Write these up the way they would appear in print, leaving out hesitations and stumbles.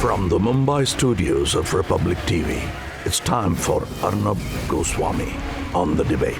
From the Mumbai studios of Republic TV, it's time for Arnab Goswami on The Debate.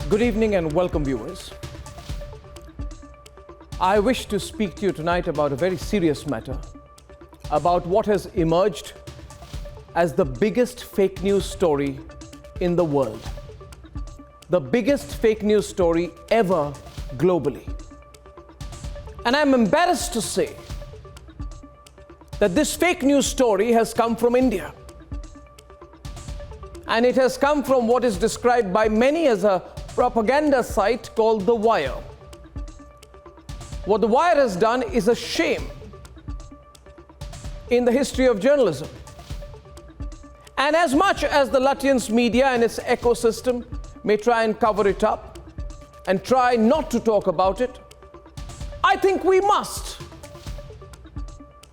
Good evening and welcome, viewers. I wish to speak to you tonight about a very serious matter, about what has emerged as the biggest fake news story in the world. The biggest fake news story ever globally. And I'm embarrassed to say that this fake news story has come from India. And it has come from what is described by many as a propaganda site called The Wire. What The Wire has done is a shame in the history of journalism. And as much as the Lutyens media and its ecosystem may try and cover it up and try not to talk about it, I think we must.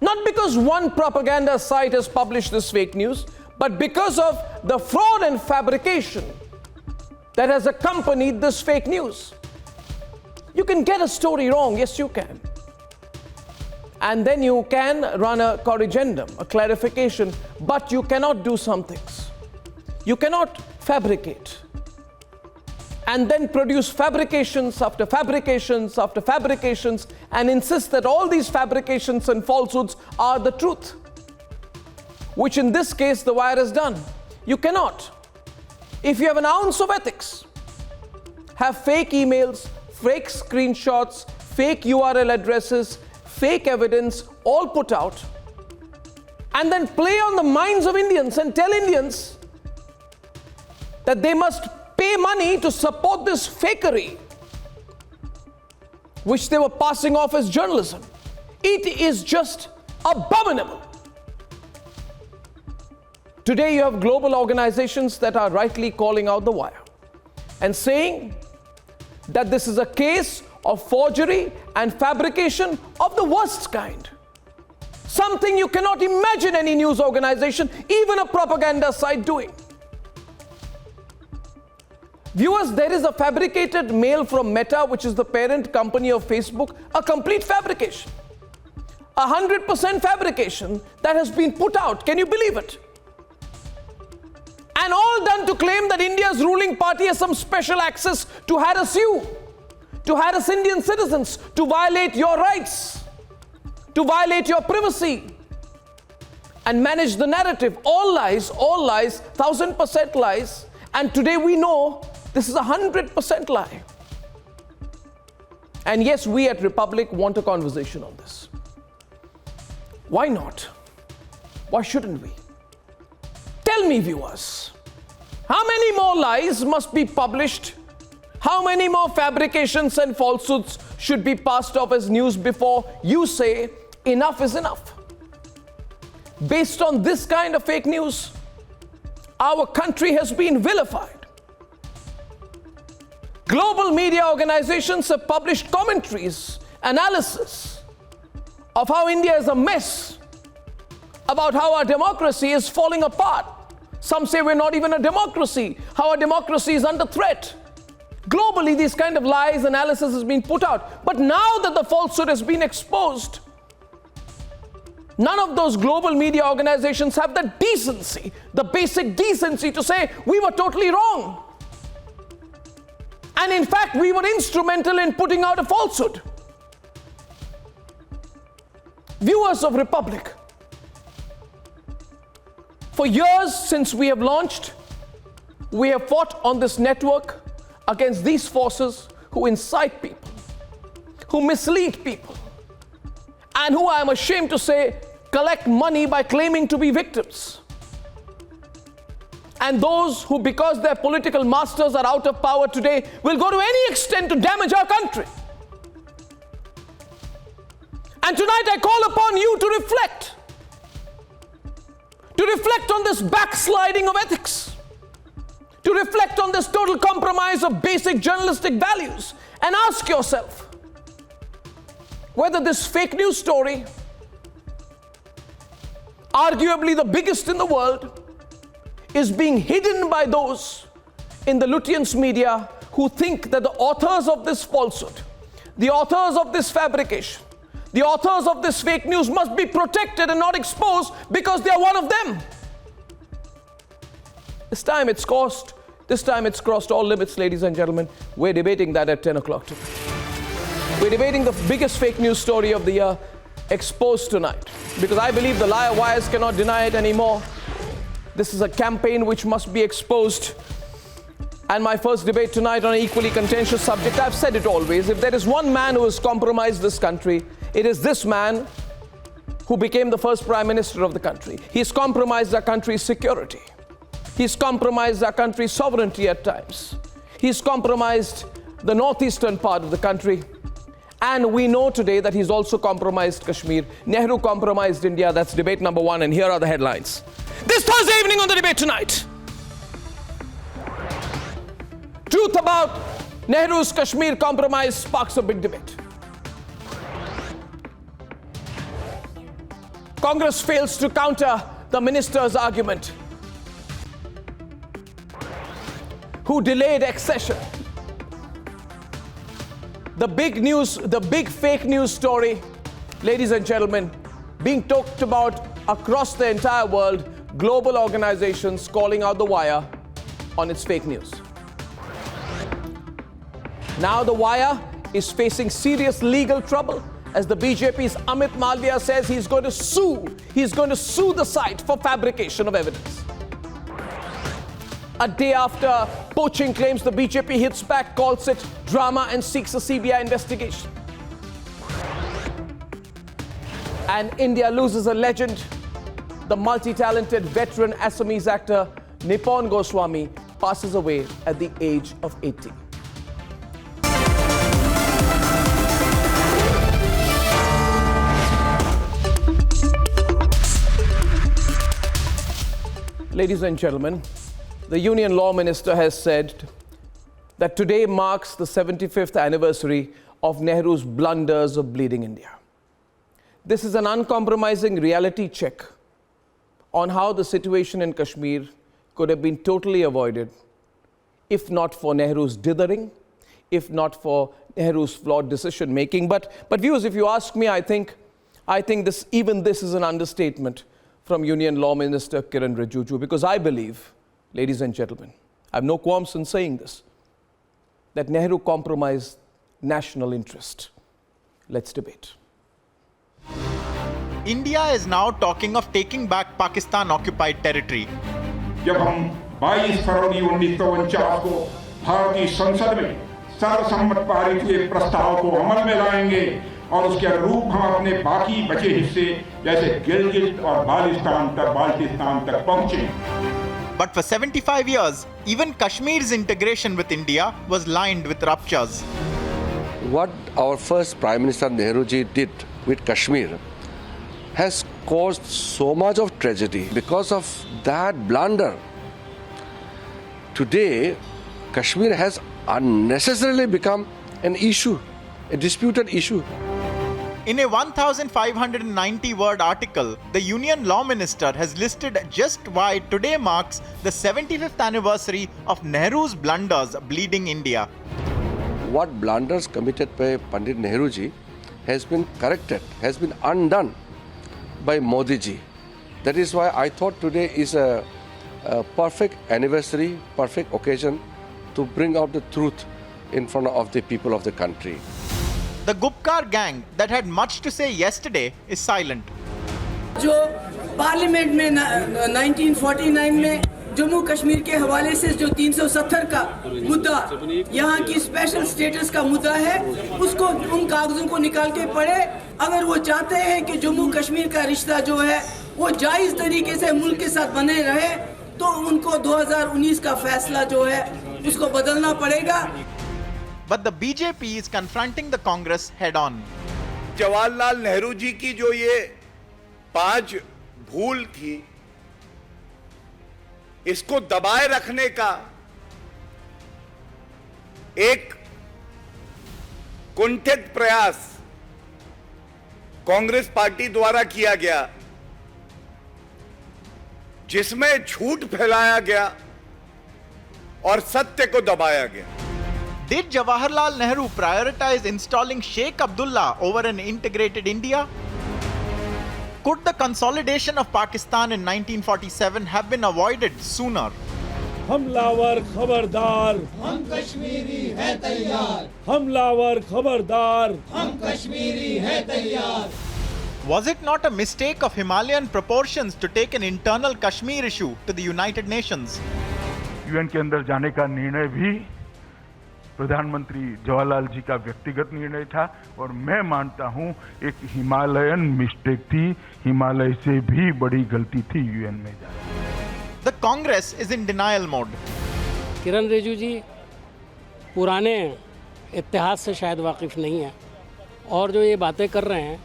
Not because one propaganda site has published this fake news, but because of the fraud and fabrication that has accompanied this fake news. You can get a story wrong, yes you can. And then you can run a corrigendum, a clarification, but you cannot do some things. You cannot fabricate and then produce fabrications after fabrications after fabrications and insist that all these fabrications and falsehoods are the truth, which in this case the Wire has done. You cannot. If you have an ounce of ethics, have fake emails, fake screenshots, fake URL addresses, fake evidence, all put out, and then play on the minds of Indians and tell Indians that they must pay money to support this fakery, which they were passing off as journalism. It is just abominable. Today you have global organizations that are rightly calling out The Wire and saying that this is a case of forgery and fabrication of the worst kind. Something you cannot imagine any news organization, even a propaganda site, doing. Viewers, there is a fabricated mail from Meta, which is the parent company of Facebook, a complete fabrication. 100% fabrication that has been put out. Can you believe it? And all done to claim that India's ruling party has some special access to harass you, to harass Indian citizens, to violate your rights, to violate your privacy, and manage the narrative. All lies, 1000% lies. And today we know this is 100% lie. And yes, we at Republic want a conversation on this. Why not? Why shouldn't we? Tell me, viewers, how many more lies must be published? How many more fabrications and falsehoods should be passed off as news before you say enough is enough? Based on this kind of fake news, our country has been vilified. Global media organizations have published commentaries, analysis of how India is a mess, about how our democracy is falling apart. Some say we're not even a democracy, how our democracy is under threat. Globally, these kind of lies, analysis has been put out. But now that the falsehood has been exposed, none of those global media organizations have the decency, the basic decency to say we were totally wrong. And in fact, we were instrumental in putting out a falsehood. Viewers of Republic, for years since we have launched, we have fought on this network against these forces who incite people, who mislead people, and who, I am ashamed to say, collect money by claiming to be victims. And those who, because their political masters are out of power today, will go to any extent to damage our country. And tonight I call upon you to reflect on this backsliding of ethics, to reflect on this total compromise of basic journalistic values, and ask yourself whether this fake news story, arguably the biggest in the world, is being hidden by those in the Lutyens media who think that the authors of this falsehood, the authors of this fabrication, the authors of this fake news must be protected and not exposed because they are one of them. This time it's crossed all limits, ladies and gentlemen. We're debating that at 10 o'clock tonight. We're debating the biggest fake news story of the year, exposed tonight, because I believe the liar wires cannot deny it anymore. This is a campaign which must be exposed. And my first debate tonight on an equally contentious subject, I've said it always, if there is one man who has compromised this country, it is this man who became the first Prime Minister of the country. He's compromised our country's security. He's compromised our country's sovereignty at times. He's compromised the northeastern part of the country. And we know today that he's also compromised Kashmir. Nehru compromised India. That's debate number one. And here are the headlines. This Thursday evening on the debate tonight. Truth about Nehru's Kashmir compromise sparks a big debate. Congress fails to counter the minister's argument. Who delayed accession? The big fake news story, ladies and gentlemen, being talked about across the entire world, global organizations calling out the wire on its fake news. Now the wire is facing serious legal trouble as the BJP's Amit Malviya says he's going to sue the site for fabrication of evidence. A day after poaching claims, the BJP hits back, calls it drama and seeks a CBI investigation. And India loses a legend. The multi-talented veteran Assamese actor Nippon Goswami passes away at the age of 80. Ladies and gentlemen, the Union Law Minister has said that today marks the 75th anniversary of Nehru's blunders of bleeding India. This is an uncompromising reality check on how the situation in Kashmir could have been totally avoided if not for Nehru's dithering, if not for Nehru's flawed decision making. But viewers, if you ask me, I think this is an understatement from Union Law Minister Kiren Rijiju, because I believe, ladies and gentlemen, I have no qualms in saying this, that Nehru compromised national interest. Let's debate. India is now talking of taking back Pakistan-occupied territory. जब हम 22 फरवरी 1949 को भारतीय संसद में सर्वसम्मत पारित हुए प्रस्ताव को अमल में लाएंगे और उसके अनुरूप हम अपने बाकी बचे हिस्से जैसे गिलगित और बाल्टिस्तान तक पहुंचे. But for 75 years, even Kashmir's integration with India was lined with ruptures. What our first Prime Minister Nehruji did with Kashmir has caused so much of tragedy because of that blunder. Today, Kashmir has unnecessarily become an issue, a disputed issue. In a 1,590-word article, the Union Law Minister has listed just why today marks the 75th anniversary of Nehru's blunders bleeding India. What blunders committed by Pandit Nehruji has been corrected, has been undone by Modi ji. That is why I thought today is a perfect anniversary, perfect occasion to bring out the truth in front of the people of the country. The Gupkar gang that had much to say yesterday is silent. जो parliament में 1949 में जम्मू कश्मीर के हवाले से जो 370 का मुद्दा यहाँ की स्पेशल स्टेटस का मुद्दा है, उसको उन कागजों को निकाल के पढ़े. अगर वो चाहते हैं कि जम्मू कश्मीर का रिश्ता जो है वो जायज़ तरीके से मुल्क के साथ बने रहे, तो उनको 2019 का फैसला जो है उसको बदलना पड़ेगा। But the BJP is confronting the Congress head on. Jawaharlal Nehru ji की जो ये 5 भूल थी, इसको दबाए रखने का एक कुंठित प्रयास कांग्रेस पार्टी द्वारा किया गया, जिसमें झूठ फैलाया गया और सत्य को दबाया गया। Did Jawaharlal Nehru prioritize installing Sheikh Abdullah over an integrated India? Could the consolidation of Pakistan in 1947 have been avoided sooner? हमलावर खबरदार, हम कश्मीरी है तैयार, हमलावर खबरदार, हम कश्मीरी है तैयार। Was it not a mistake of Himalayan proportions to take an internal Kashmir issue to the United Nations? UN के अंदर जाने का निर्णय भी प्रधानमंत्री जवाहरलाल जी का व्यक्तिगत निर्णय था और मैं मानता हूं एक हिमालयन मिस्टेक थी, हिमालय से भी बड़ी गलती थी यूएन में जाना। The Congress is in denial mode. किरण रिजिजू जी पुराने इतिहास से शायद वाकिफ नहीं है और जो ये बातें कर रहे हैं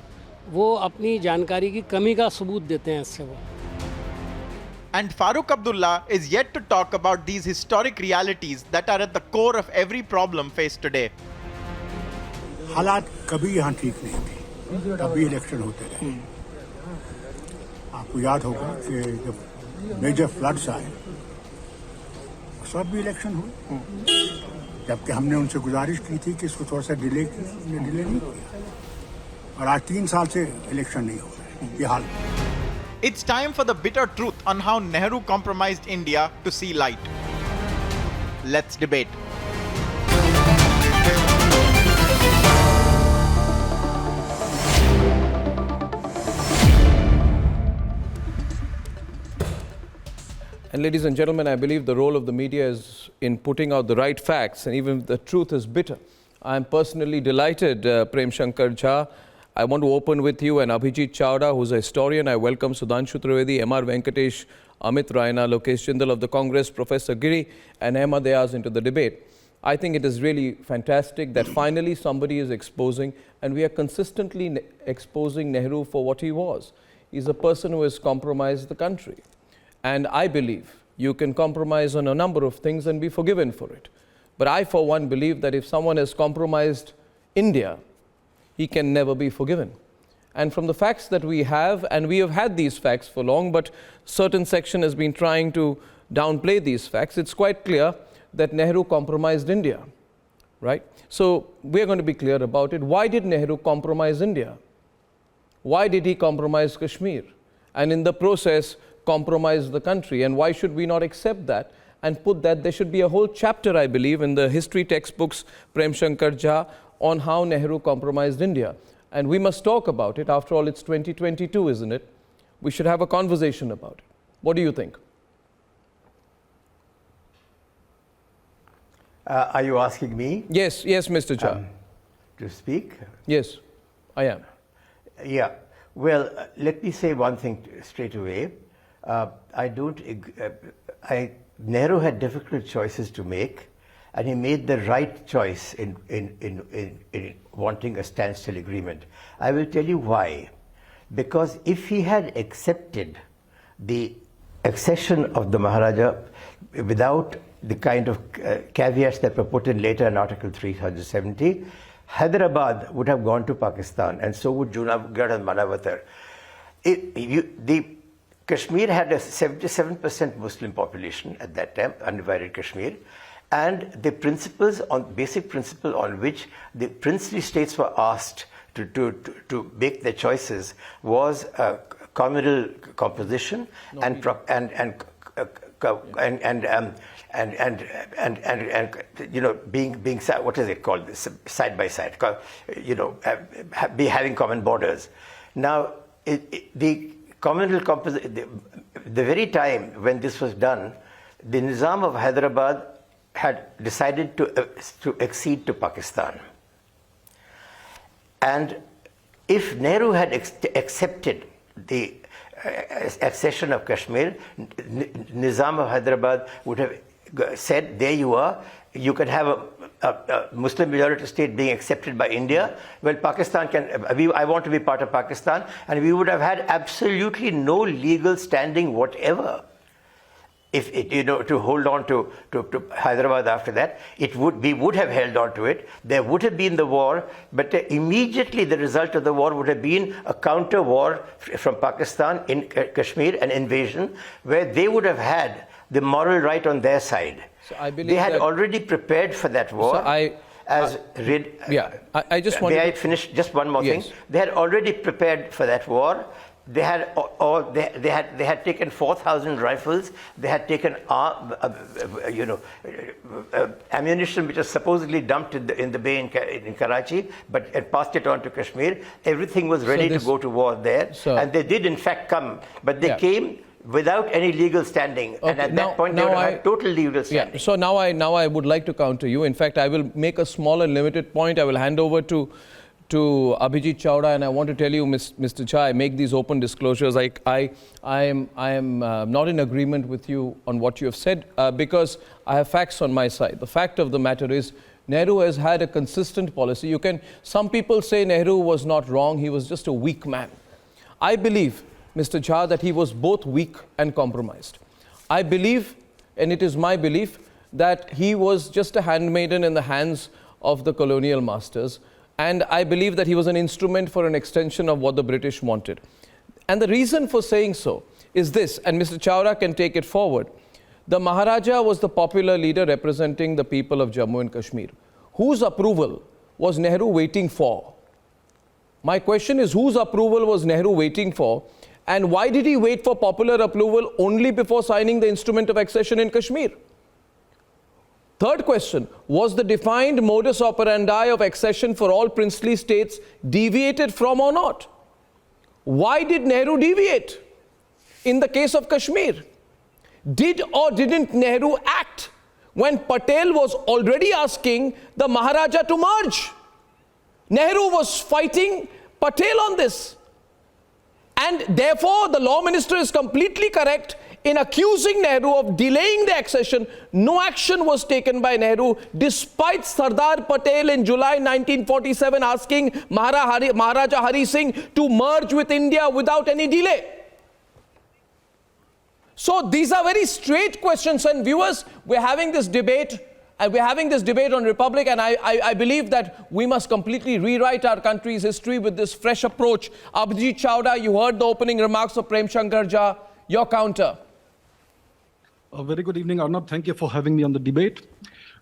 वो अपनी जानकारी की कमी का सबूत देते हैं इससे वो। And Farooq Abdullah is yet to talk about these historic realities that are at the core of every problem faced today. हालात कभी यहाँ ठीक नहीं थे, कभी इलेक्शन होते रहे। आपको याद होगा कि जब मेजर फ्लड्स आए उस वक्त भी इलेक्शन हुए, जबकि हमने उनसे गुजारिश की थी कि इसको थोड़ा सा डिले नहीं किया और आज 3 साल से इलेक्शन नहीं हो रहा है। ये हाल। It's time for the bitter truth on how Nehru compromised India to see light. Let's debate. And ladies and gentlemen, I believe the role of the media is in putting out the right facts, and even if the truth is bitter. I am personally delighted, Prem Shankar Jha. I want to open with you and Abhijit Chawda, who's a historian. I welcome Sudhanshu Trivedi, M.R. Venkatesh, Amit Raina, Lokesh Jindal of the Congress, Professor Giri, and Ahmad Ayaz into the debate. I think it is really fantastic that finally somebody is exposing, and we are consistently exposing Nehru for what he was. He's a person who has compromised the country. And I believe you can compromise on a number of things and be forgiven for it. But I, for one, believe that if someone has compromised India, he can never be forgiven. And from the facts that we have, and we have had these facts for long, but certain section has been trying to downplay these facts, it's quite clear that Nehru compromised India, right? So we're going to be clear about it. Why did Nehru compromise India? Why did he compromise Kashmir? And in the process, compromise the country? And why should we not accept that and put that? There should be a whole chapter, I believe, in the history textbooks, Prem Shankar Jha, on how Nehru compromised India. And we must talk about it. After all, it's 2022, isn't it? We should have a conversation about it. What do you think? Are you asking me? Yes, Mr. Jha. To speak? Yes, I am. Yeah. Well, let me say one thing straight away. Nehru had difficult choices to make, and he made the right choice in wanting a standstill agreement. I will tell you why. Because if he had accepted the accession of the Maharaja without the kind of caveats that were put in later in Article 370, Hyderabad would have gone to Pakistan, and so would Junagadh and Manavatar. Kashmir had a 77% Muslim population at that time, undivided Kashmir, and the basic principle on which the princely states were asked to make their choices was communal composition and being what is it called, side by side, having common borders. Now the communal composition, the very time when this was done, the Nizam of Hyderabad had decided to accede to Pakistan. And if Nehru had accepted the accession of Kashmir, Nizam of Hyderabad would have said, there you are, you can have a Muslim majority state being accepted by India. Well, Pakistan I want to be part of Pakistan, and we would have had absolutely no legal standing whatever. If to hold on to Hyderabad after that, we would have held on to it. There would have been the war, but immediately the result of the war would have been a counter war from Pakistan in Kashmir, an invasion, where they would have had the moral right on their side. So I believe they had already prepared for that war. So I just want to finish just one more thing. They had already prepared for that war. They had taken 4,000 rifles. They had taken ammunition which was supposedly dumped in the bay in Karachi, but had passed it on to Kashmir. Everything was ready to go to war there, and they did in fact come, but they came without any legal standing, and at that point they would have had total legal standing. Yeah. So now I would like to counter you. In fact, I will make a small and limited point. I will hand over to Abhijit Chawda, and I want to tell you, Mr. Jha, I make these open disclosures. I am not in agreement with you on what you have said because I have facts on my side. The fact of the matter is, Nehru has had a consistent policy. Some people say Nehru was not wrong, he was just a weak man. I believe, Mr. Jha, that he was both weak and compromised. I believe, and it is my belief, that he was just a handmaiden in the hands of the colonial masters. And I believe that he was an instrument for an extension of what the British wanted. And the reason for saying so is this, and Mr. Chawda can take it forward. The Maharaja was the popular leader representing the people of Jammu and Kashmir. Whose approval was Nehru waiting for? My question is, whose approval was Nehru waiting for? And why did he wait for popular approval only before signing the instrument of accession in Kashmir? Third question, was the defined modus operandi of accession for all princely states deviated from or not? Why did Nehru deviate in the case of Kashmir? Did or didn't Nehru act when Patel was already asking the Maharaja to merge? Nehru was fighting Patel on this. And therefore, the law minister is completely correct in accusing Nehru of delaying the accession. No action was taken by Nehru, despite Sardar Patel in July 1947 asking Maharaja Hari Singh to merge with India without any delay. So these are very straight questions, and viewers, we're having this debate. And we're having this debate on Republic, and I believe that we must completely rewrite our country's history with this fresh approach. Abhijit Chawda, you heard the opening remarks of Prem Shankar Jha. Your counter. A very good evening, Arnab. Thank you for having me on the debate.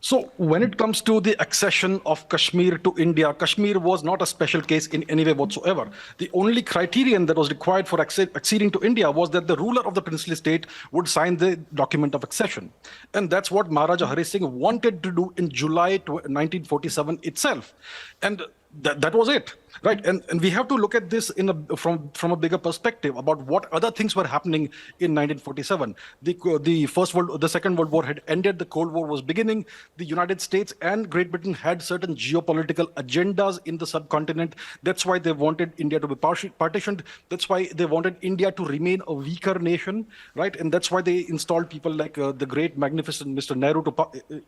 So when it comes to the accession of Kashmir to India, Kashmir was not a special case in any way whatsoever. The only criterion that was required for acceding to India was that the ruler of the princely state would sign the document of accession. And that's what Maharaja Hari Singh wanted to do in July 1947 itself. And that was it, right? And we have to look at this from a bigger perspective about what other things were happening in 1947. The Second World War had ended, the Cold War was beginning. The United States and Great Britain had certain geopolitical agendas in the subcontinent. That's why they wanted India to be partitioned. That's why they wanted India to remain a weaker nation, right? And that's why they installed people like the great, magnificent Mr. Nehru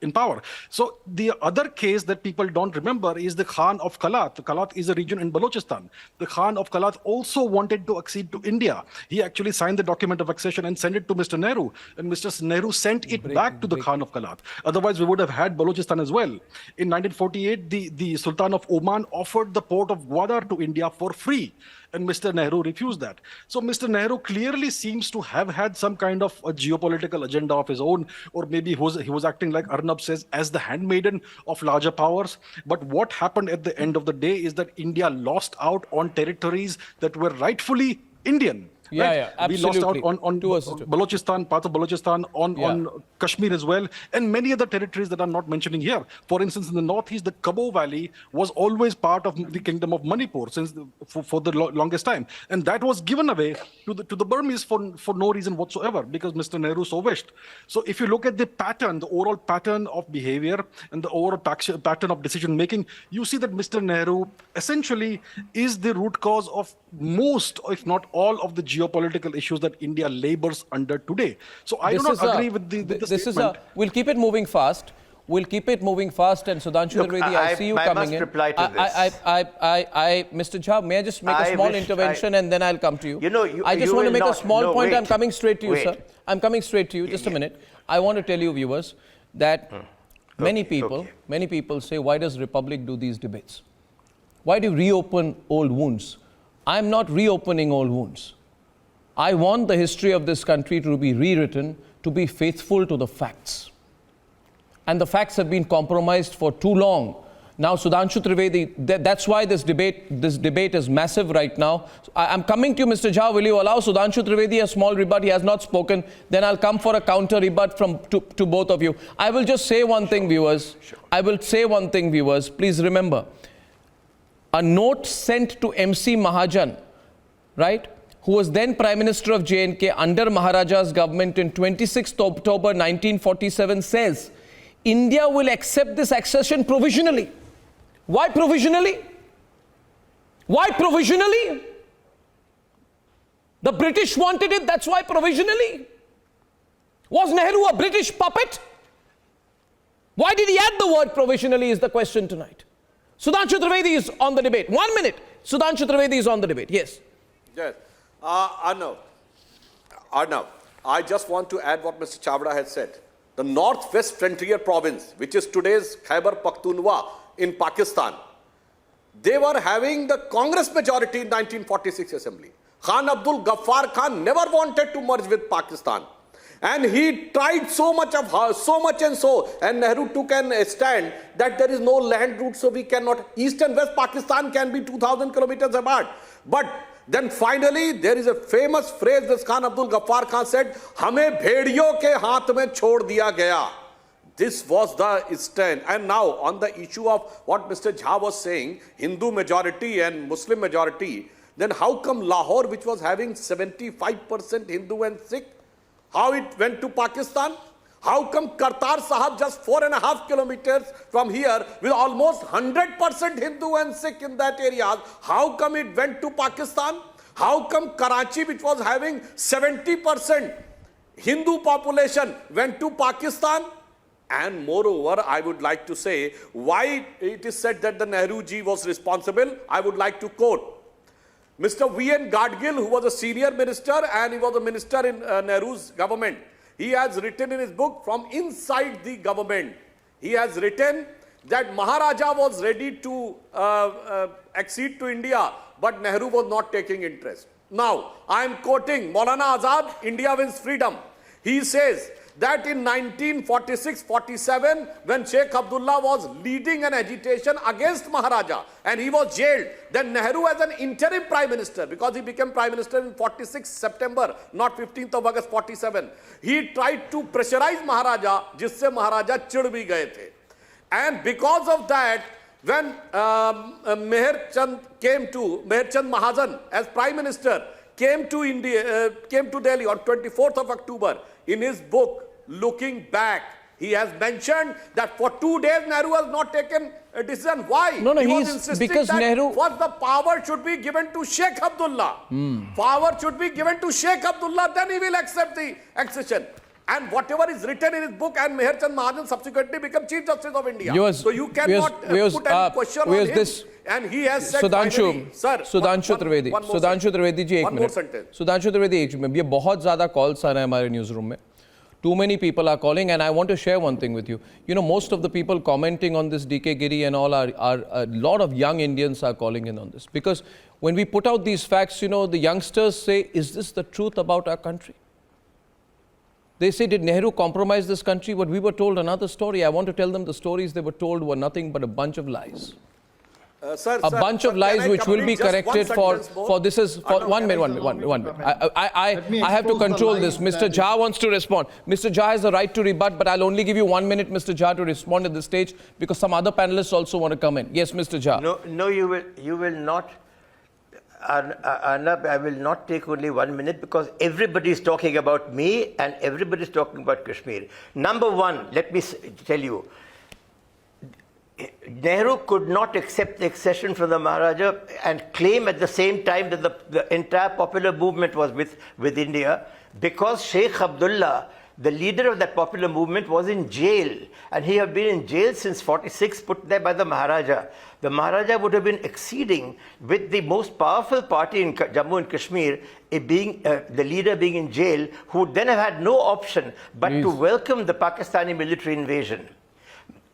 in power. So the other case that people don't remember is the Khan of Kalat. Kalat is a region in Balochistan. The Khan of Kalat also wanted to accede to India. He actually signed the document of accession and sent it to Mr. Nehru. And Mr. Nehru sent it back to the Khan of Kalat. Otherwise, we would have had Balochistan as well. In 1948, the Sultan of Oman offered the port of Gwadar to India for free. And Mr. Nehru refused that. So Mr. Nehru clearly seems to have had some kind of a geopolitical agenda of his own, or maybe he was acting, like Arnab says, as the handmaiden of larger powers. But what happened at the end of the day is that India lost out on territories that were rightfully Indian. Yeah, right? yeah, absolutely. We lost out on Balochistan, parts of Balochistan, on Kashmir as well, and many other territories that I'm not mentioning here. For instance, in the northeast, the Kabo Valley was always part of the kingdom of Manipur for the longest time, and that was given away to the Burmese for no reason whatsoever, because Mr. Nehru so wished. So if you look at the pattern, the overall pattern of behavior and the overall pattern of decision making, you see that Mr. Nehru essentially is the root cause of most, if not all, of the geopolitical issues that India labors under today. So I do not agree with the statement. We'll keep it moving fast. We'll keep it moving fast. And Sudhanshu Trivedi, I see you coming in. Reply to this. Mr. Jha, may I just make a small intervention and then I'll come to you? I just want to make a small point. I'm coming straight to you, sir. I'm coming straight to you. Just a minute. I want to tell you, viewers, that many people say, why does Republic do these debates? Why do you reopen old wounds? I'm not reopening old wounds. I want the history of this country to be rewritten, to be faithful to the facts. And the facts have been compromised for too long. Now, Sudhanshu Trivedi, that's why this debate is massive right now. I'm coming to you, Mr. Jha. Will you allow Sudhanshu Trivedi a small rebut? He has not spoken. Then I'll come for a counter rebut to both of you. I will just say one thing, viewers. I will say one thing, viewers. Please remember, a note sent to MC Mahajan, right, who was then Prime Minister of J&K under Maharaja's government in 26th October 1947 says, India will accept this accession provisionally. Why provisionally? Why provisionally? The British wanted it, that's why provisionally. Was Nehru a British puppet? Why did he add the word provisionally is the question tonight. Sudhanshu Trivedi is on the debate. 1 minute. Sudhanshu Trivedi is on the debate. Yes. Yes. Arnab, I just want to add what Mr. Chavda has said. The Northwest Frontier Province, which is today's Khyber Pakhtunkhwa in Pakistan, they were having the Congress majority in 1946 Assembly. Khan Abdul Ghaffar Khan never wanted to merge with Pakistan. And he tried so much and Nehru took a stand that there is no land route, so we cannot, East and West Pakistan can be 2,000 kilometers apart. But then finally, there is a famous phrase that Khan Abdul Ghaffar Khan said, "Hame bhediyon ke haath mein chhod diya gaya." This was the stand. And now, on the issue of what Mr. Jha was saying, Hindu majority and Muslim majority, then how come Lahore, which was having 75% Hindu and Sikh, how it went to Pakistan? How come Kartar Sahib, just 4.5 kilometers from here, with almost 100% Hindu and Sikh in that area, how come it went to Pakistan? How come Karachi, which was having 70% Hindu population, went to Pakistan? And moreover, I would like to say why it is said that the Nehru ji was responsible. I would like to quote Mr. V.N. Gadgil, who was a senior minister and he was a minister in Nehru's government. He has written in his book, From Inside the Government, he has written that Maharaja was ready to accede to India, but Nehru was not taking interest. Now, I am quoting Maulana Azad, India Wins Freedom. He says that in 1946-47, when Sheikh Abdullah was leading an agitation against Maharaja and he was jailed, then Nehru as an interim prime minister, because he became prime minister in 46 September, not 15th of August 47, he tried to pressurize Maharaja, jisse Maharaja chid bhi gaye the. And because of that, when Meher Chand Mahajan as prime minister came to Delhi on 24th of October, in his book, Looking Back, he has mentioned that for 2 days Nehru has not taken a decision. Why? No, he was insisting because that Nehru, first the power should be given to Sheikh Abdullah. Power should be given to Sheikh Abdullah, then he will accept the accession. And whatever is written in his book, and Meher Chand Mahajan subsequently became Chief Justice of India. So you cannot put any question on him. And he has said finally, sir, Sudhanshu Trivedi, Sudhanshu Trivedi ji, एक minute. Sudhanshu Trivedi, एक minute. ये बहुत ज़्यादा calls आ रहे हैं हमारे newsroom में. Too many people are calling, and I want to share one thing with you. You know, most of the people commenting on this DK Giri and all are a lot of young Indians are calling in on this. Because when we put out these facts, you know, the youngsters say, is this the truth about our country? They say, did Nehru compromise this country? But we were told another story. I want to tell them the stories they were told were nothing but a bunch of lies. A bunch of lies which will be corrected for this is for 1 minute. I have to control this. Mr. Jha wants to respond. Mr. Jha has the right to rebut, but I'll only give you 1 minute, Mr. Jha, to respond at this stage because some other panelists also want to come in. Yes, Mr. Jha. No, you will not. Arnab, I will not take only 1 minute because everybody is talking about me and everybody is talking about Kashmir. Number one, let me tell you, Nehru could not accept the accession from the Maharaja and claim at the same time that the entire popular movement was with India, because Sheikh Abdullah, the leader of that popular movement, was in jail, and he had been in jail since 46, put there by the Maharaja. The Maharaja would have been exceeding with the most powerful party in Jammu and Kashmir, the leader being in jail, who would then have had no option but to welcome the Pakistani military invasion.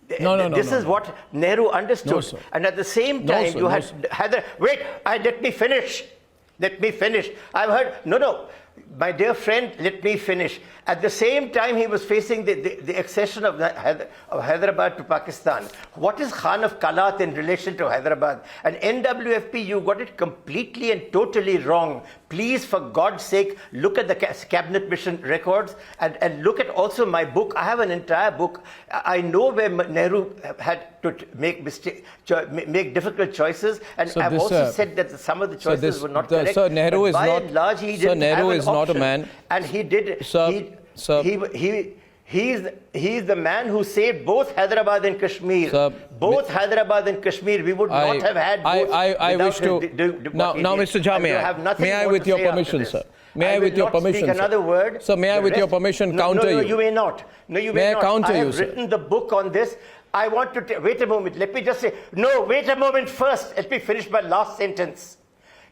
This is what Nehru understood. And at the same time, you had wait, let me finish. Let me finish. I've heard, my dear friend, let me finish. At the same time, he was facing the accession of Hyderabad to Pakistan. What is Khan of Kalat in relation to Hyderabad? And NWFP, you got it completely and totally wrong. Please, for God's sake, look at the cabinet mission records and look at also my book. I have an entire book. I know where Nehru had to make difficult choices, and I've also said that some of the choices were not correct. Sir, Nehru is not. Large, he didn't Nehru have is an not a option. man. And he did. He's the man who saved both Hyderabad and Kashmir. Hyderabad and Kashmir. We would not have had both. I wish to. Now, Mr. Jha, may I, with your permission, sir? May I, with your permission, sir? Another word. Sir, may I, with your permission, counter you? No, you may not. No, you may not. I counter you, sir? I have written the book on this. I want to wait a moment. Let me just say. No, wait a moment first. Let me finish my last sentence.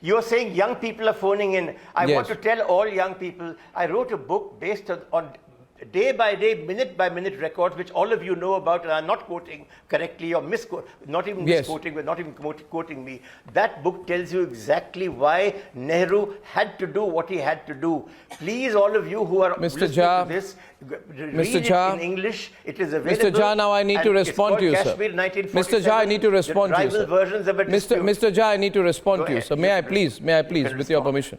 You're saying young people are phoning in. I want to tell all young people, I wrote a book based on day by day, minute by minute records, which all of you know about, and I'm not quoting correctly or misquoting, but not even quoting me. That book tells you exactly why Nehru had to do what he had to do. Please, all of you who are listening to this, read it in English. It is available. Mr. Jha, now I need to respond to you, sir. Mr. Jha, I need to respond to you, sir. Mr. Jha, I need to respond to you, sir. May I please, with your permission.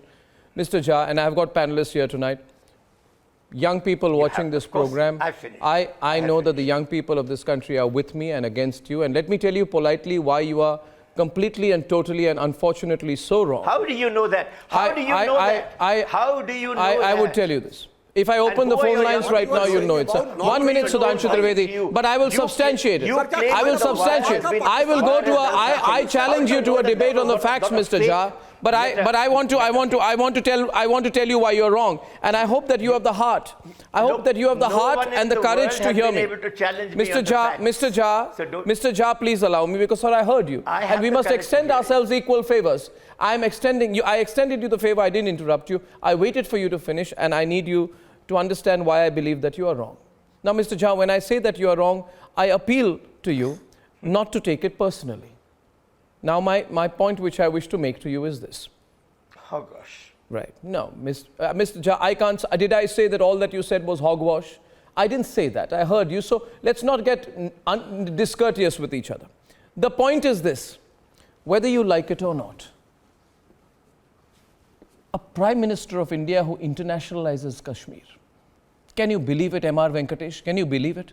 Mr. Jha, and I've got panelists here tonight. Young people watching this program, I know that the young people of this country are with me and against you. And let me tell you politely why you are completely and totally and unfortunately so wrong. How do you know that? How do you know that? I would tell you this. If I open the phone lines right now, you'll know it, sir. 1 minute, Sudhanshu Trivedi. But I will substantiate it. I will substantiate. I will go to I challenge you to a debate on the facts, Mr. Jha. But I want to tell you why you're wrong. And I hope that you have the heart. I hope that you have the heart and the courage to hear me. Mr. Jha, please allow me, because sir, I heard you. And we must extend ourselves equal favors. I extended you the favor. I didn't interrupt you. I waited for you to finish, and I need you to understand why I believe that you are wrong. Now, Mr. Jha, when I say that you are wrong, I appeal to you not to take it personally. Now, my point which I wish to make to you is this. Oh, gosh. Right. No, Mr. Jha, I can't. Did I say that all that you said was hogwash? I didn't say that. I heard you. So let's not get discourteous with each other. The point is this. Whether you like it or not, a Prime Minister of India who internationalizes Kashmir. Can you believe it, M.R. Venkatesh? Can you believe it?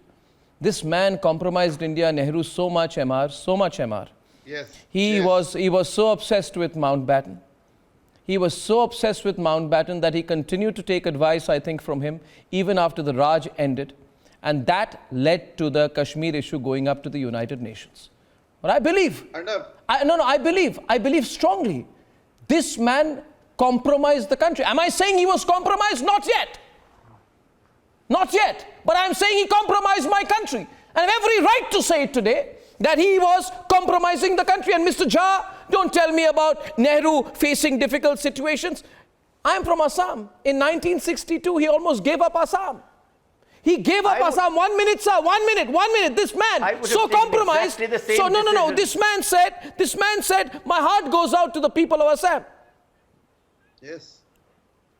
This man compromised India, Nehru, so much, M.R., so much, M.R. Yes. He was so obsessed with Mountbatten. He was so obsessed with Mountbatten that he continued to take advice, I think, from him, even after the Raj ended. And that led to the Kashmir issue going up to the United Nations. But I believe, I believe strongly, this man compromised the country. Am I saying he was compromised? Not yet. Not yet. But I'm saying he compromised my country. And I have every right to say it today, that he was compromising the country. And Mr. Jha, don't tell me about Nehru facing difficult situations. I'm from Assam. In 1962, he almost gave up Assam. He gave up Assam. 1 minute, sir. 1 minute. This man, so compromised. So no. This man said, my heart goes out to the people of Assam. Yes.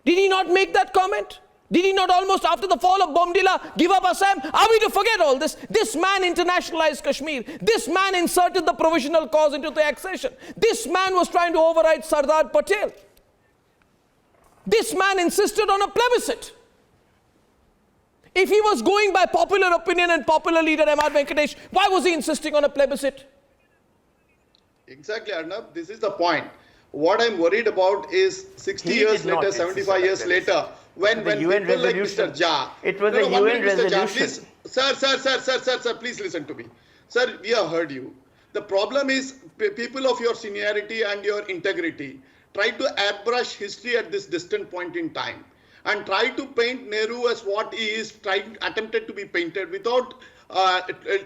Did he not make that comment? Did he not almost after the fall of Bomdila give up Assam? Are we to forget all this? This man internationalized Kashmir. This man inserted the provisional cause into the accession. This man was trying to override Sardar Patel. This man insisted on a plebiscite. If he was going by popular opinion and popular leader M.R. Venkatesh, why was he insisting on a plebiscite? Exactly, Arnab. This is the point. What I'm worried about is 60 years later, 75 years later, when people like Mr. Jha. It was a UN resolution. Please, sir, please listen to me. Sir, we have heard you. The problem is people of your seniority and your integrity try to airbrush history at this distant point in time and try to paint Nehru as what he is attempted to be painted without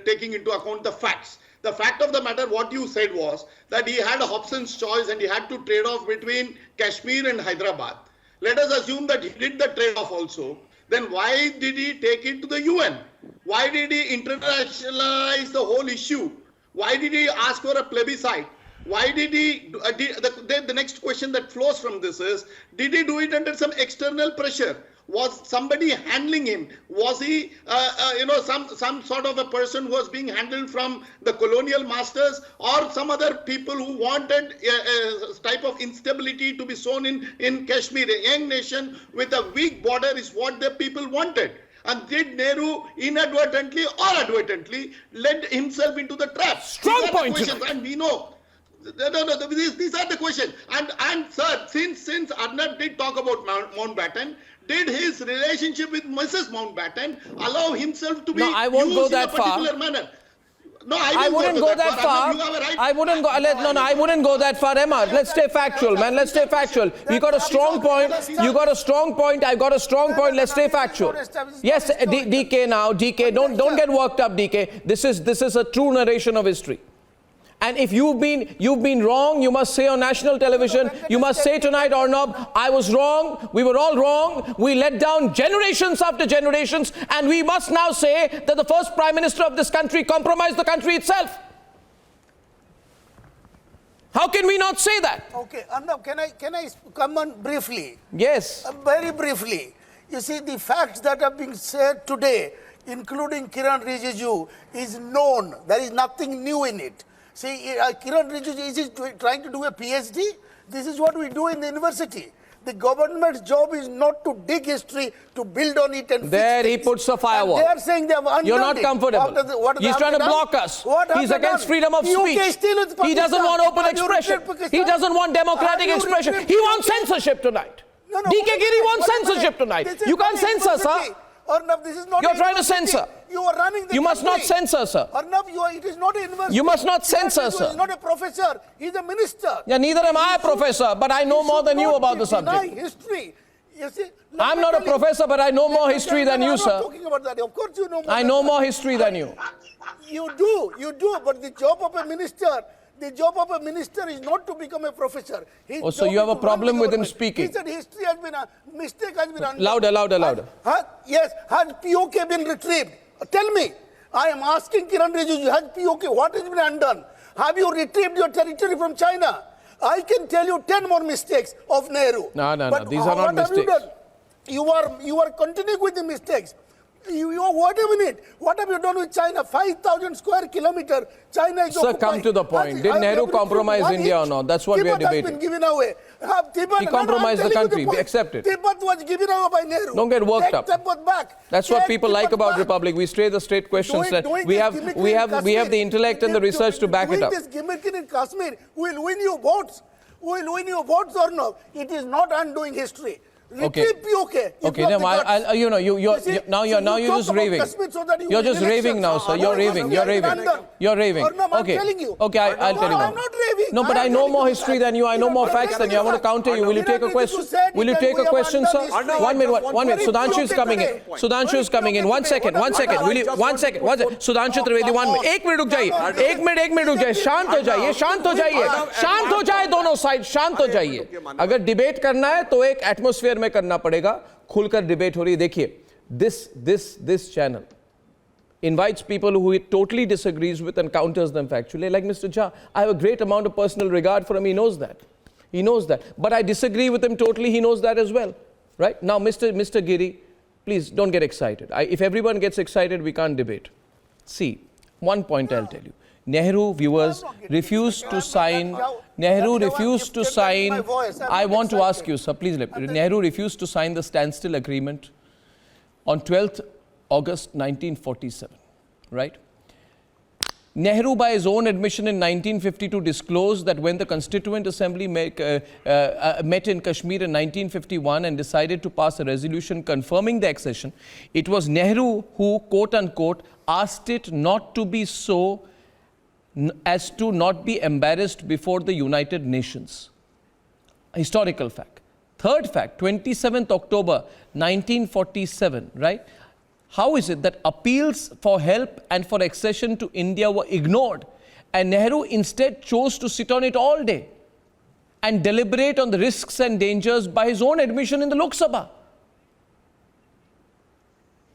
taking into account the facts. The fact of the matter, what you said was that he had a Hobson's choice and he had to trade off between Kashmir and Hyderabad. Let us assume that he did the trade-off also. Then why did he take it to the UN? Why did he internationalize the whole issue? Why did he ask for a plebiscite? Why did he, the next question that flows from this is, did he do it under some external pressure? Was somebody handling him? Was he, some sort of a person who was being handled from the colonial masters, or some other people who wanted a type of instability to be sown in Kashmir? A young nation with a weak border is what the people wanted. And did Nehru inadvertently or advertently led himself into the trap? Strong point. And we know. No, these are the questions. And sir, since Arnab did talk about Mountbatten, did his relationship with Mrs. Mountbatten allow himself to be I won't used go in that a particular far. manner? No, I wouldn't go that far. I wouldn't go. I wouldn't go that far, Emma. Let's stay factual, man. Let's stay factual. You got a strong point. You got a strong point. I've got a strong point. Let's stay factual. Yes, DK now. DK, don't get worked up, DK. This is a true narration of history. And if you've been wrong, you must say on national television, you must say tonight, Arnab, I was wrong, we were all wrong, we let down generations after generations, and we must now say that the first Prime Minister of this country compromised the country itself. How can we not say that? Okay, Arnab, can I come on briefly? Yes. Very briefly. You see, the facts that are being said today, including Kiren Rijiju, is known. There is nothing new in it. See, Kiren Rijiju is trying to do a PhD. This is what we do in the university. The government's job is not to dig history, to build on it and there fix he puts a firewall. They are saying they have undone You're not it. comfortable. He's trying to block us. He's against freedom of speech. He doesn't want open expression. He doesn't want democratic expression. He wants censorship tonight. DK Giri wants censorship tonight. You can't censor, sir. Arnab, this is not You're trying to censor. You are running the You must not censor, sir. Arnab, it is not a university. You must not censor, sir. He's not a professor. He's a minister. Yeah, neither am I a professor, but I know more than you about the subject. History. You see, I'm not a professor, but I know more history than you, sir. I'm not talking about that. Of course you know more. I know more history than you. You do, but the job of a minister is not to become a professor. So you have a problem with him speaking? He said history has been a mistake, has been undone. Louder. Yes, has POK been retrieved? Tell me. I am asking Kiren Rijiju, has POK, what has been undone? Have you retrieved your territory from China? I can tell you 10 more mistakes of Nehru. No. These are not mistakes. You are continuing with the mistakes. What a minute. What have you done with China? 5,000 square kilometers. China is Sir, come to the point. Did Nehru compromise India or not? That's what we are debating. Has been given away. He compromised the country. We accept it. Tibet was given away by Nehru. Don't get worked up. Back. That's what people like about Republic. We stay the straight questions. We have the intellect and the research to back it up. This gimmick in Kashmir will win you votes. Will win you votes or no? It is not undoing history. Okay. Now you're just raving. You're just raving now, sir. You're raving. Okay. Okay, I'll tell you now. I'm not raving. No, but I know more history than you. I know more facts than you. I want to counter you. Will you take a question? Will you take a question, sir? 1 minute. Sudhanshu is coming in. 1 second. Will you? 1 second. Sudhanshu Trivedi, 1 minute. 1 minute. शांत हो जाइए दोनों side, शांत हो जाइए. अगर debate करना है तो एक एटमॉस्फेयर में करना पड़ेगा. खुलकर डिबेट हो रही है. देखिए, this channel invites people who it totally disagrees with and counters them factually. Like Mr. Jha, I have a great amount of personal regard for him. He knows that. But I disagree with him totally. He knows that as well. Right? Now, Mr. Giri, please don't get excited. If everyone gets excited, we can't debate. See, one point I'll tell you. Nehru viewers refused to sign. I want to ask you, sir, please let me. Nehru refused to sign the standstill agreement on 12th August 1947, right? Nehru, by his own admission in 1952, disclosed that when the Constituent Assembly met in Kashmir in 1951 and decided to pass a resolution confirming the accession, it was Nehru who, quote unquote, asked it not to be so as to not be embarrassed before the United Nations. A historical fact. Third fact, 27th October 1947, right? How is it that appeals for help and for accession to India were ignored and Nehru instead chose to sit on it all day and deliberate on the risks and dangers by his own admission in the Lok Sabha?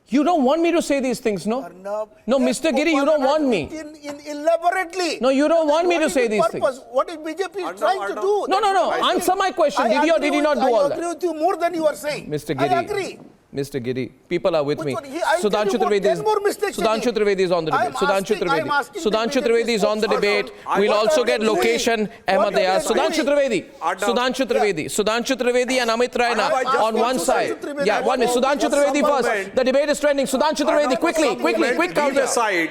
You don't want me to say these things, no? Arnab, no, Mr. Giri, you don't want me. Elaborately. No, you don't want me to say these things. What is BJP trying to do? No. Answer my question. Did he or did he not do all that? I agree with you more than you are saying. Mr. Giri. I agree. Mr. Giri, people are with me. Sudhanshu Trivedi is on the debate. Sudhanshu Trivedi is on the debate. We'll also get location Ahmadiyya. Sudhanshu Trivedi and Amit Raina on one side. Yeah, 1 minute. Sudhanshu Trivedi first. The debate is trending. Sudhanshu Trivedi, quick counter. Aside,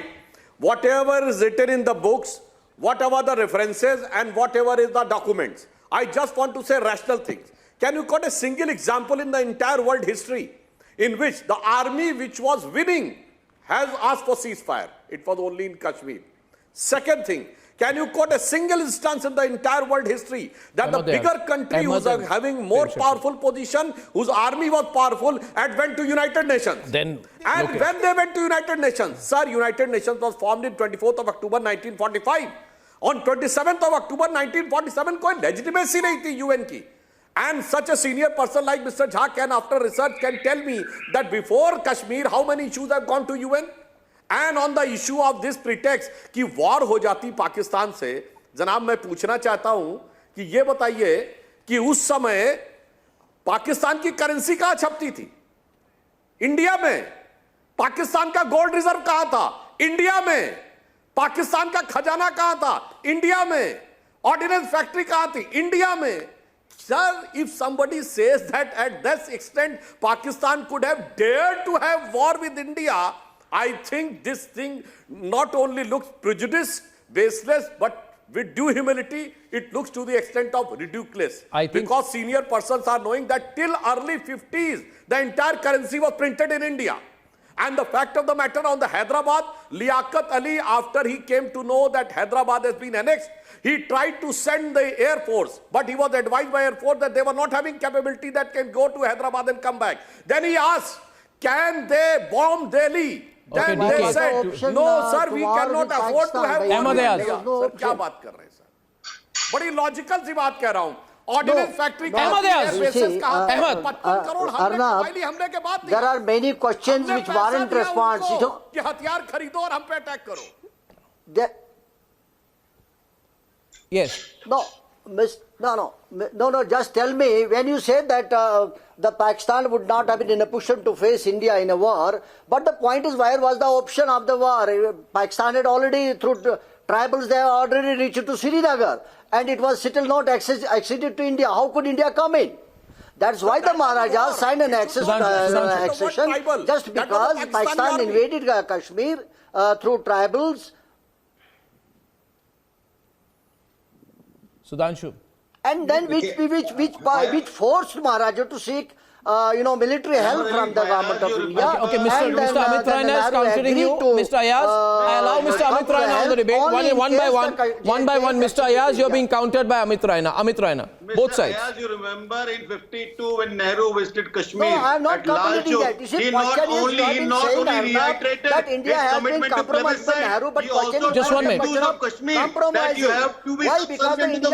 whatever is written in the books, whatever the references and whatever is the documents, I just want to say rational things. Can you quote a single example in the entire world history in which the army which was winning has asked for ceasefire? It was only in Kashmir. Second thing, can you quote a single instance in the entire world history that the bigger country who's having more powerful position, whose army was powerful, and went to United Nations? When they went to United Nations, sir, United Nations was formed in 24th of October 1945. On 27th of October 1947, कोई legitimacy नहीं थी UN की. And such a senior person like Mr. Jha can, after research, can tell me that before Kashmir, how many issues have gone to UN? And on the issue of this pretext कि war हो जाती पाकिस्तान से, जनाब मैं पूछना चाहता हूं कि ये बताइए कि उस समय पाकिस्तान की करेंसी कहां छपती थी? इंडिया में. पाकिस्तान का गोल्ड रिजर्व कहां था? इंडिया में. पाकिस्तान का खजाना कहां था? इंडिया में. ऑर्डिनेंस फैक्ट्री कहां थी? इंडिया में. Sir, if somebody says that at this extent Pakistan could have dared to have war with India, I think this thing not only looks prejudiced, baseless, but with due humility, it looks to the extent of ridiculous. Because senior persons are knowing that till early 50s, the entire currency was printed in India. And the fact of the matter on the Hyderabad, Liaquat Ali, after he came to know that Hyderabad has been annexed, he tried to send the Air Force, but he was advised by Air Force that they were not having capability that can go to Hyderabad and come back. Then he asked, can they bomb Delhi? Then they said, no sir, we cannot afford to have war with India. Sir, क्या बात कर रहे हैं sir? बड़ी logical सी बात कह रहा हूँ. Ordinance factory Arnab, there are many questions which warrant response. कि हथियार खरीदो और हम पे अटैक करो. Yes. No, just tell me, when you say that the Pakistan would not have been in a position to face India in a war, but the point is, where was the option of the war? Pakistan had already, through tribals, they have already reached to Srinagar, and it was still not acceded to India. How could India come in? That's why the Maharajas signed an accession, just because Pakistan invaded Kashmir through tribals. Sudhanshu. And then which forced Maharaja to seek military help from the government of India. Okay, Mr. Amit Raina is countering you. Mr. Ayaz, I allow Mr. Amit Raina on the debate. One by one, Mr. Ayaz, you're being countered by Amit Raina. Amit Raina, both sides. Ayaz, you remember in 52 when Nehru visited Kashmir? No, I am not contending that. He not only reiterated that India has been compromised by Nehru, but just 1 minute. That you have to be why? Because India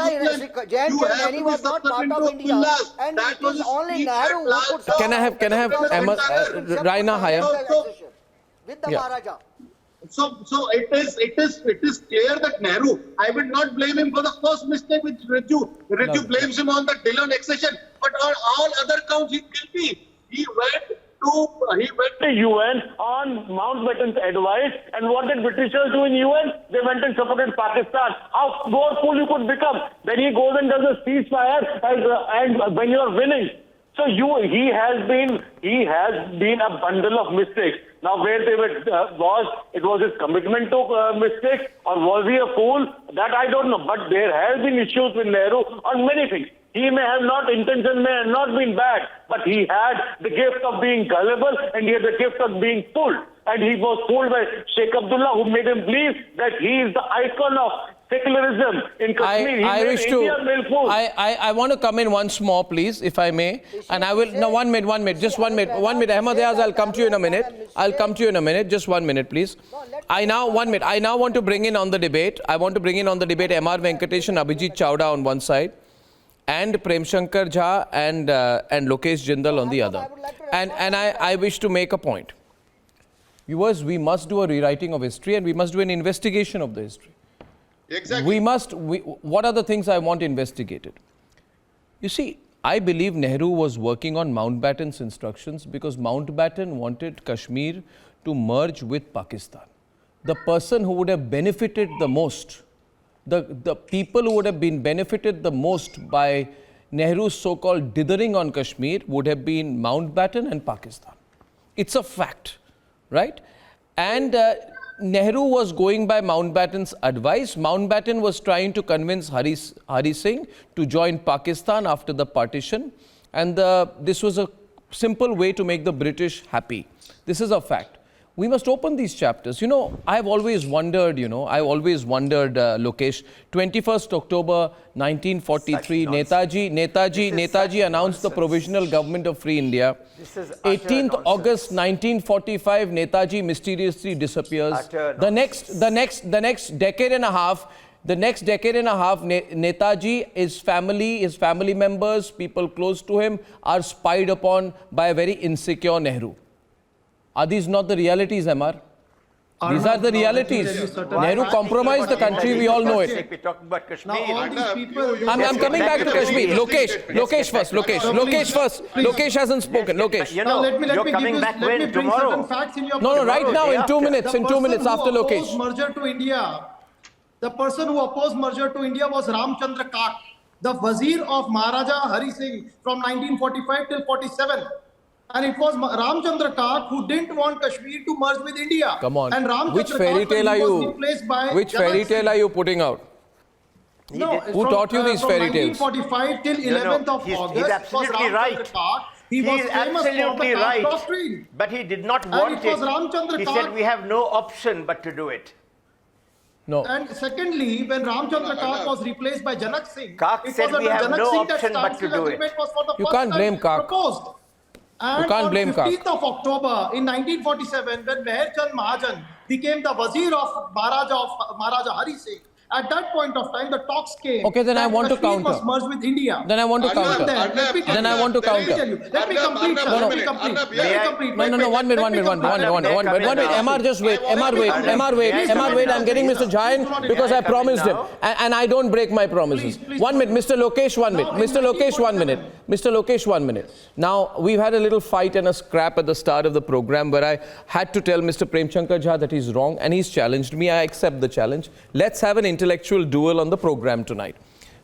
was not part of India, and it was only Nehru. Can I have Raina higher? With the Maharaja. So it is clear that Nehru, I will not blame him for the first mistake with Rijiju. Rijiju blames him on the delay on accession, but on all other counts he's guilty. He went to UN on Mountbatten's advice, and what did Britishers do in UN? They went and supported Pakistan. How powerful you could become? Then he goes and does a ceasefire, and when you are winning. So he has been a bundle of mistakes. Now where they were it was his commitment to mistakes, or was he a fool? That I don't know. But there have been issues with Nehru on many things. He may have intention may have not been bad, but he had the gift of being gullible and he had the gift of being fooled. and he was fooled by Sheikh Abdullah, who made him believe that he is the icon of secularism in Kashmir. I want to come in once more, please, if I may. And I will, no, 1 minute, just 1 minute. Ahmad Ayaz, I'll come to you in a minute. Just 1 minute, please. I now want to bring in on the debate. I want to bring in on the debate M.R. Venkatesh and Abhijit Chawda on one side, and Prem Shankar Jha and Lokesh Jindal on the other. And I wish to make a point. Viewers, we must do a rewriting of history, and we must do an investigation of the history. Exactly. What are the things I want investigated? You see, I believe Nehru was working on Mountbatten's instructions because Mountbatten wanted Kashmir to merge with Pakistan. The person who would have benefited the most, the people who would have been benefited the most by Nehru's so-called dithering on Kashmir would have been Mountbatten and Pakistan. It's a fact, right? And Nehru was going by Mountbatten's advice. Mountbatten was trying to convince Hari Singh to join Pakistan after the partition. And this was a simple way to make the British happy. This is a fact. We must open these chapters. You know, I've always wondered, Lokesh, 21st October 1943, Netaji announced the Provisional Government of Free India. 18th August 1945, Netaji mysteriously disappears. The next decade and a half, Netaji, his family members, people close to him are spied upon by a very insecure Nehru. Are these not the realities, MR? These are the realities. Nehru compromised the country, we all know it. We talk about Kashmir. I'm coming back to Kashmir. Lokesh first. Lokesh hasn't spoken. Lokesh. You're coming back when? Tomorrow? No, right now, in 2 minutes, after Lokesh. Merger to India. The person who opposed merger to India was Ramchandra Kak, the Wazir of Maharaja Hari Singh from 1945 till 47. And it was Ramchandra Kak who didn't want Kashmir to merge with India. Come on. And Ramchandra Which fairy tale are you putting out? No, who taught you these fairy tales? From 1945 till 11th of August. He's absolutely right. He was absolutely right. Doctrine. But he did not want it. He said we have no option but to do it. No. And secondly, when Ramchandra Kak was replaced by Janak Singh, Kak said we have no option but to do it. You can't blame Kak. Proposed. And you can't blame Kak. On 15th of October in 1947, when Meher Chand Mahajan became the Wazir of Maharaja Hari Singh, at that point of time, the talks came. Okay, then I want to counter. Must merge with India. Then I want to counter. Then I want to counter. Let me complete. No, 1 minute. MR, just wait. MR, wait. I'm getting Mr. Jain because I promised him. And I don't break my promises. 1 minute. Mr. Lokesh, 1 minute. Mr. Lokesh, 1 minute. Now, we've had a little fight and a scrap at the start of the program where I had to tell Mr. Prem Shankar Jha that he's wrong and he's challenged me. I accept the challenge. Let's have an intellectual duel on the program tonight.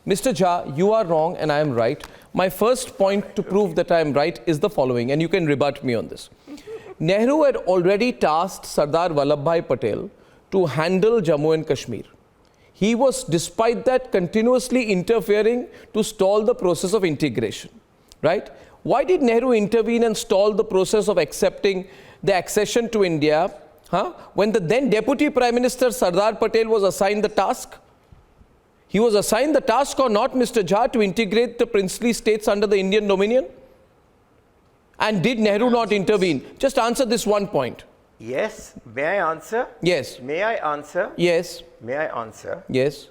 Mr. Jha, you are wrong and I am right. My first point to prove that I am right is the following, and you can rebut me on this. Nehru had already tasked Sardar Vallabhbhai Patel to handle Jammu and Kashmir. He was, despite that, continuously interfering to stall the process of integration, right? Why did Nehru intervene and stall the process of accepting the accession to India when the then Deputy Prime Minister Sardar Patel was assigned the task? He was assigned the task or not, Mr. Jha, to integrate the princely states under the Indian dominion? And did Nehru not intervene? Just answer this one point. Yes. May I answer? Yes. May I answer? Yes. May I answer? Yes.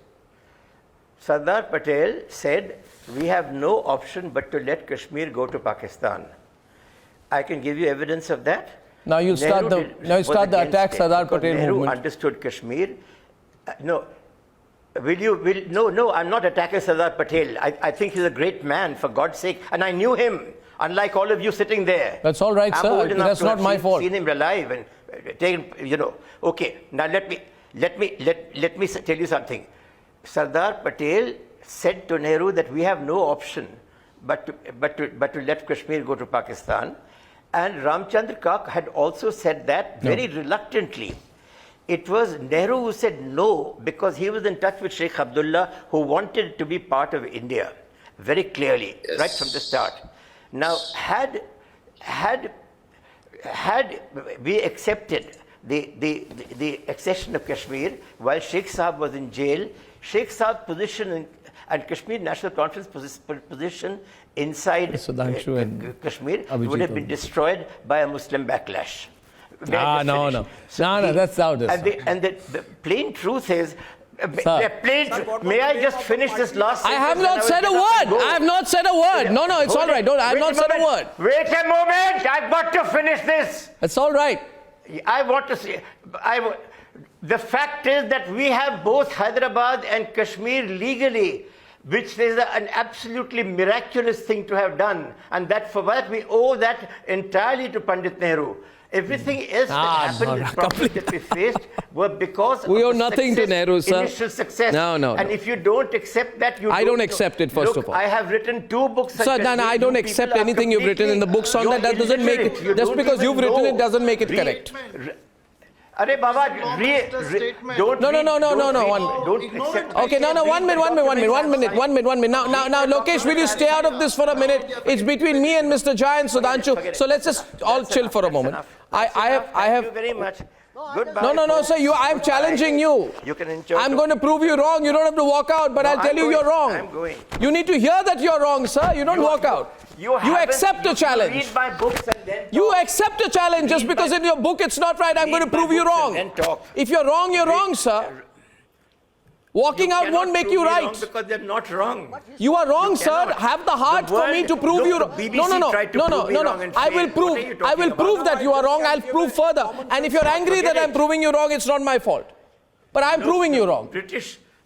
Sardar Patel said, we have no option but to let Kashmir go to Pakistan. I can give you evidence of that. Now you'll start the attack Sardar Patel Nehru movement. Understood Kashmir. No, I'm not attacking Sardar Patel. I think he's a great man, for God's sake, and I knew him, unlike all of you sitting there. That's all right, sir. That's not my fault. Seen him alive and taken, Okay, now let me tell you something. Sardar Patel said to Nehru that we have no option but to let Kashmir go to Pakistan. And Ramchandra Kak had also said that very reluctantly. It was Nehru who said no because he was in touch with Sheikh Abdullah, who wanted to be part of India very clearly, right from the start. Now, had had we accepted the accession of Kashmir while Sheikh Saab was in jail, Sheikh Saab's position and Kashmir National Conference position inside Kashmir would have been destroyed by a Muslim backlash. No, that's out. And the plain truth is, may I just finish this last sentence? I have not said a word. I have not said a word. No, it's all right. I have not said a word. Wait a moment. I've got to finish this. It's all right. I want to say, the fact is that we have both Hyderabad and Kashmir legally, which is an absolutely miraculous thing to have done. And that for that we owe that entirely to Pandit Nehru. Everything else that happened, the problems that we faced, were because we owe of nothing to Nehru, sir. Initial success. No. And if you don't accept that, I don't accept it, first of all. I have written 2 books. Sir, I don't accept anything you've written in the books on that. That doesn't make it. Just because you've written it doesn't make it correct. Are Baba, don't. No. Okay, no. 1 minute. Now, Lokesh, will you stay out of this for a minute? It's between me and Mr. Jai and Sudhanshu. So let's just all chill for a moment. I have. Thank you very much. Goodbye. No, sir. I'm challenging you. You can enjoy. I'm going to prove you wrong. You don't have to walk out, but I'll tell you you're wrong. I'm going. You need to hear that you're wrong, sir. You don't walk out. You accept a challenge. Read my books and then talk. You accept a challenge just because in your book it's not right. I'm going to prove you wrong. If you're wrong, you're wrong, sir. Walking out won't make you right. Because they're not wrong. You are wrong, sir. Have the heart for me to prove you wrong. No. I will prove that you are wrong. I'll prove further. And if you're angry that I'm proving you wrong, it's not my fault. But I'm proving you wrong.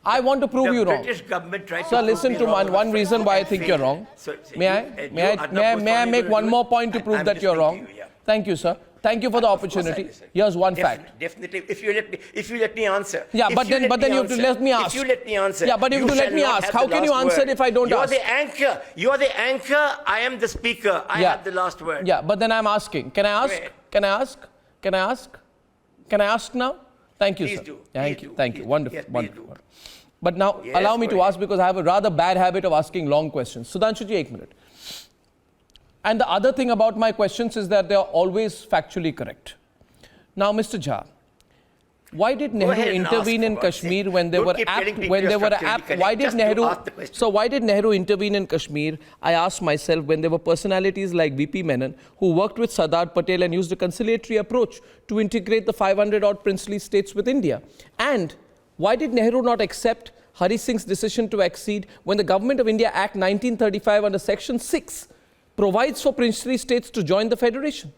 I want to prove you wrong. British government tried Sir, listen to one reason why I think you're wrong. May I make one more point to prove that you're wrong? Thank you, sir. Thank you for the opportunity. Here's one fact. Definitely, if you let me answer. Yeah, but then you have to let me ask. If you let me answer. Yeah, but you have to let me ask. How can you answer if I don't ask? You're the anchor. I am the speaker. I have the last word. Yeah, but then I'm asking. Can I ask? Can I ask now? Thank you, sir. Thank you. Wonderful. But now, allow me to ask, because I have a rather bad habit of asking long questions. Sudhanshu ji, 1 minute. And the other thing about my questions is that they are always factually correct. Now, Mr. Jha, why did Nehru intervene in Kashmir when they were apt? Why did Nehru intervene in Kashmir? I asked myself, when there were personalities like V.P. Menon who worked with Sardar Patel and used a conciliatory approach to integrate the 500-odd princely states with India. And why did Nehru not accept Hari Singh's decision to accede when the Government of India Act 1935 under Section 6 provides for princely states to join the Federation?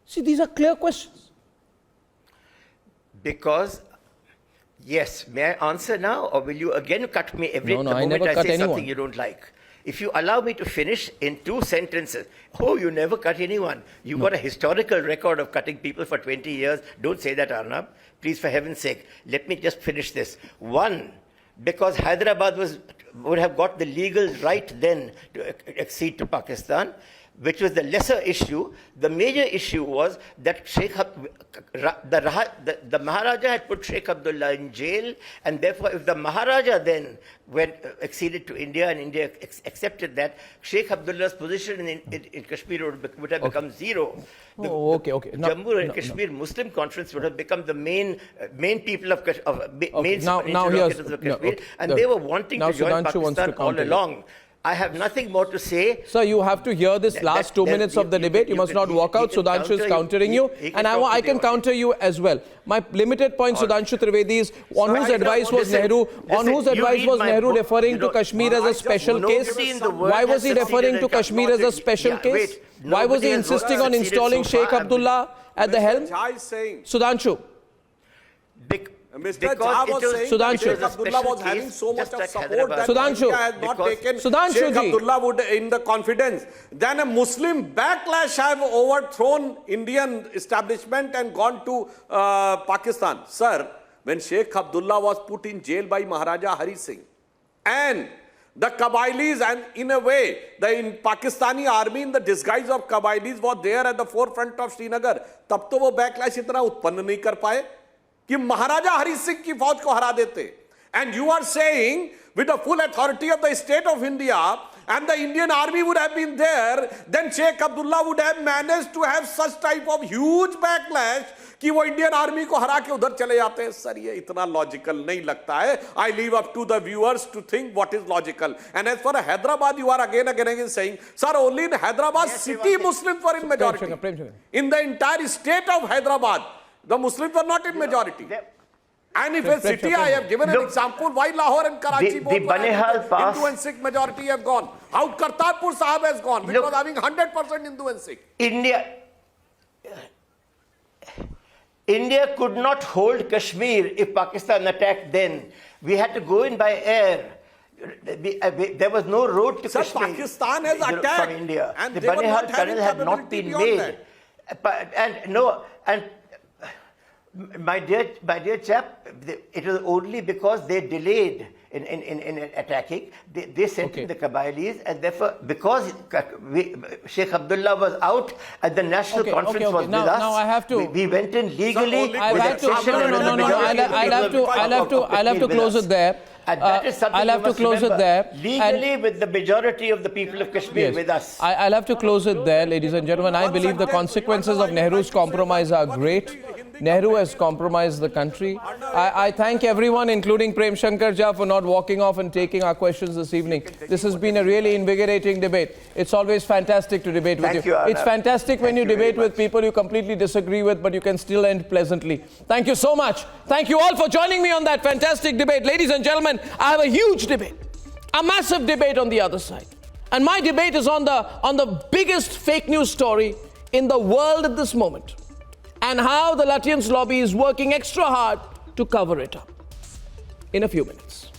See, these are clear questions. Because, yes, may I answer now, or will you again cut me every moment I say something you don't like? If you allow me to finish in 2 sentences, you never cut anyone. You got a historical record of cutting people for 20 years. Don't say that, Arnab. Please, for heaven's sake, let me just finish this. 1, because Hyderabad would have got the legal right then to accede to Pakistan, which was the lesser issue. The major issue was that the Maharaja had put Sheikh Abdullah in jail, and therefore if the Maharaja then acceded to India and India accepted that, Sheikh Abdullah's position in Kashmir would have become zero. Jammu and Kashmir Muslim Conference would have become the main people of Kashmir, and they were wanting to join Pakistan all along. I have nothing more to say. Sir, you have to hear this last 2 minutes of the debate. You must not walk out. Sudhanshu is countering you. And I can counter you as well. My limited point, Sudhanshu Trivedi, is on whose advice was Nehru? On whose advice was Nehru referring to Kashmir as a special case? Why was he referring to Kashmir as a special case? Why was he insisting on installing Sheikh Abdullah at the helm? Sudhanshu. Mr. Jha was saying that Sheikh Abdullah was having so much of support that India had not taken Sheikh Abdullah would in the confidence. Then a Muslim backlash have overthrown Indian establishment and gone to Pakistan. Sir, when Sheikh Abdullah was put in jail by Maharaja Hari Singh and the Kabilis, and in a way, the Pakistani army in the disguise of Kabilis was there at the forefront of Srinagar, तब तो वो backlash इतना उत्पन्न नहीं कर पाए कि महाराजा हरि सिंह की फौज को हरा देते. And you are saying with the full authority of the state of India and the Indian army would have been there, then Sheikh Abdullah would have managed to have such type of huge backlash कि वो Indian army को हरा के उधर चले जाते हैं. Sir ये इतना लॉजिकल नहीं लगता है. I leave up to the viewers to think what is logical. And as for Hyderabad, you are again saying, sir, only in Hyderabad city Muslims were in majority. In the entire state of Hyderabad, the Muslims were not in majority. And if a city, I have given an example, why Lahore and Karachi both Hindu and Sikh majority have gone. How Kartarpur Sahib has gone, which was having 100% Hindu and Sikh. India could not hold Kashmir if Pakistan attacked then. We had to go in by air. There was no road to Kashmir. Pakistan has attacked from India. And the they were not Banihal tunnel had not been made. My dear chap, it was only because they delayed in attacking. They sent in the Kabylis, and therefore, because Sheikh Abdullah was out and the national conference was with us, now I have to. We went in legally. I'll have to close it there. And that is something I'll have to close it there. Legally, with the majority of the people of Kashmir with us. I'll have to close it there, ladies and gentlemen. I believe the consequences of Nehru's compromise are great. Nehru has compromised the country. I thank everyone, including Prem Shankar Jha, for not walking off and taking our questions this evening. This has been a really invigorating debate. It's always fantastic to debate with you. It's fantastic when you debate with people you completely disagree with, but you can still end pleasantly. Thank you so much. Thank you all for joining me on that fantastic debate. Ladies and gentlemen, I have a huge debate, a massive debate on the other side. And my debate is on the biggest fake news story in the world at this moment, and how the Lutyens lobby is working extra hard to cover it up. In a few minutes.